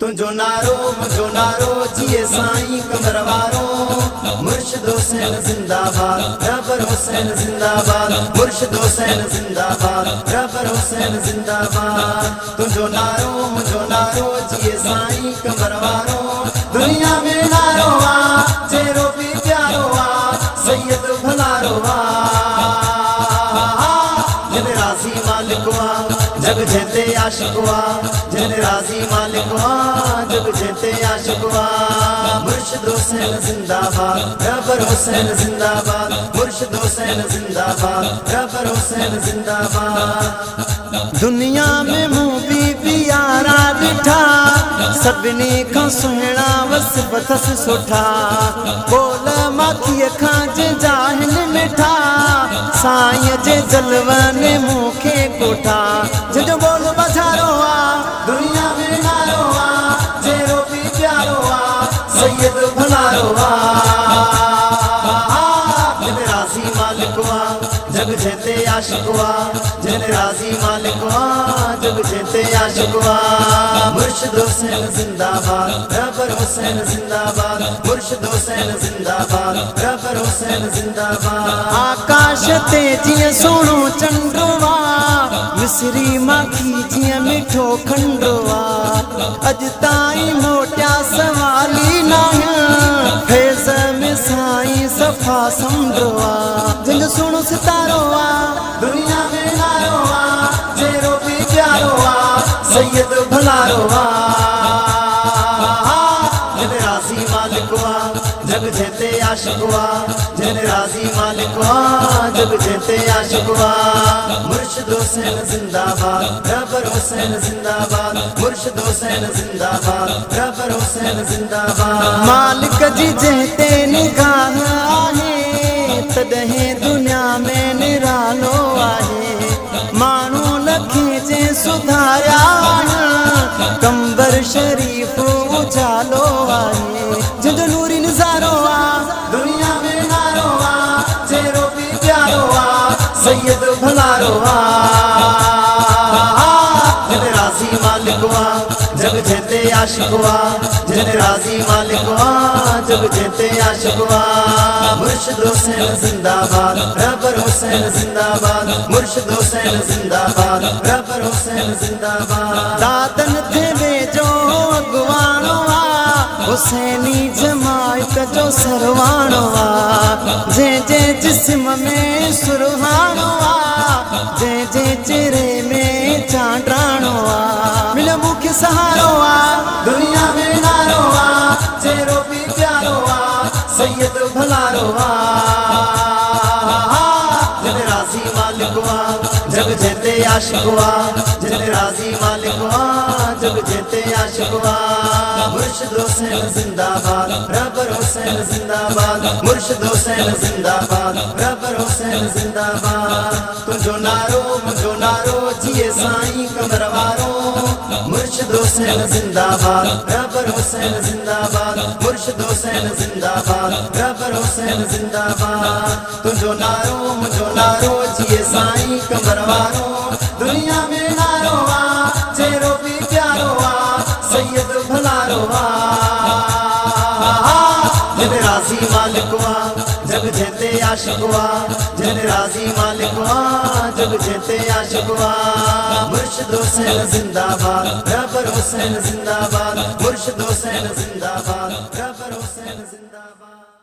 तुझो नारो मुझो नारो जिए साईं कमर वारो मुर्शिद हुसैन जिंदाबाद रबर हुसैन जिंदाबाद मुर्शिद हुसैन जिंदाबाद रबर हुसैन जिंदाबाद तुझो नारो मुझो नारो जिए साईं कमर वारो दुनिया में नारो आ चेहरो भी प्यारो आ सैयद भलारो आ जिन राजी मालिक आ जग जेते आशिक आ जिन राजी मालिक आ जग जेते आशिक आ मुर्शिद हुसैन जिंदाबाद रबर हुसैन जिंदाबाद मुर्शिद हुसैन जिंदाबाद रबर हुसैन जिंदाबाद दुनिया में मुँह बीबी यारा ॾिठा सभिनी खां सुहिणा वसबतस सुठा बोल माखीअ खां जंहिंजा हिन मिठा साईं जे जलवनि मूंखे कोठा जंहिंजो बोल बधारो आ दुनिया में नारो आ जहिड़ो बि प्यारो आ सैयद भलारो आ जिन राज़ी मालिक आ जग जेते आशिक आ जिन राज़ी मालिक आ जग जेते आशिक आ मुर्शिद हुसैन जिंदाबाद रबर हुसैन जिंदाबाद मुर्शिद हुसैन जिंदाबाद रबर हुसैन जिंदाबाद आकाश ते जीअं सोणो चंडो आ मिसरी माखी जीअं मिठो खंडो आ अॼु ताईं मोटिया सवाली नाहियां फैज़ में साईं सफ़ा समुंडो आ जंहिंजो सुहिणो सितारो आ दुनिया में नारो आ जहिड़ो बि प्यारो आ सैयद भलारो आ जिन राज़ी मालिक आ जग जेते आशिक आ जिन राज़ी मालिक आ जग जेते आशिक आ मुर्शिद हुसैन जिंदाबाद रबर हुसैन जिंदाबाद मुर्शिद हुसैन जिंदाबाद रबर हुसैन जिंदाबाद मालिक जी जेते निगाह आहे तॾहिं दुनिया में निरालो आहे माण्हू लखे जे सुधारिया कंबर शरीफ उजालो आहे जंहिंजो नूरी नज़ारो आ दुनिया में नारो आ चेहरो भी प्यारो आ सैयद भलारो आ जिन राज़ी मालिक आ जग जेते आशिक आ जिन राज़ी मालिक आ जग जेते आशिक आ मुर्शिद हुसैन जिंदाबाद रबर हुसैन जिंदाबाद मुर्शिद हुसैन जिंदाबाद रबर हुसैन जिंदाबाद दातन थे वेजो अगवाणो आ हुसैनी जमायत जो सरवाणो आ जे जिस्म में सुरहाणो आ जे चेहरे में चांडाणो आ मिलो मुख्य सहारो आ दुनिया में नारो आ चेहरो भी प्यारो आ सैयद भलारो आ जिन राज़ी मालिक आ जग जेते आशिक आ जिन राज़ी मालिक आ जग जेते आशिक आ मुर्शिद हुसैन जिंदाबाद रबर हुसैन जिंदाबाद मुर्शिद हुसैन जिंदाबाद रबर हुसैन जिंदाबाद तुझो नारो मुझो नारो जिए साईं कमर वारो मुर्शिद हुसैन जिंदाबाद रबर हुसैन जिंदाबाद मुर्शिद हुसैन जिंदाबाद रबर हुसैन जिंदाबाद तुझो नारो मुझो नारो जिए साईं कमर वारो दुनिया में नारो आ चेहरो भी प्यारो आ सैयद भलारो आ जिन राज़ी मालिक आ जग जेते आशिक आ जिन राज़ी मालिक आ जग जेते आशिक आ मुर्शिद हुसैन जिंदाबाद रबर हुसैन जिंदाबाद मुर्शिद हुसैन जिंदाबाद रबर हुसैन जिंदाबाद।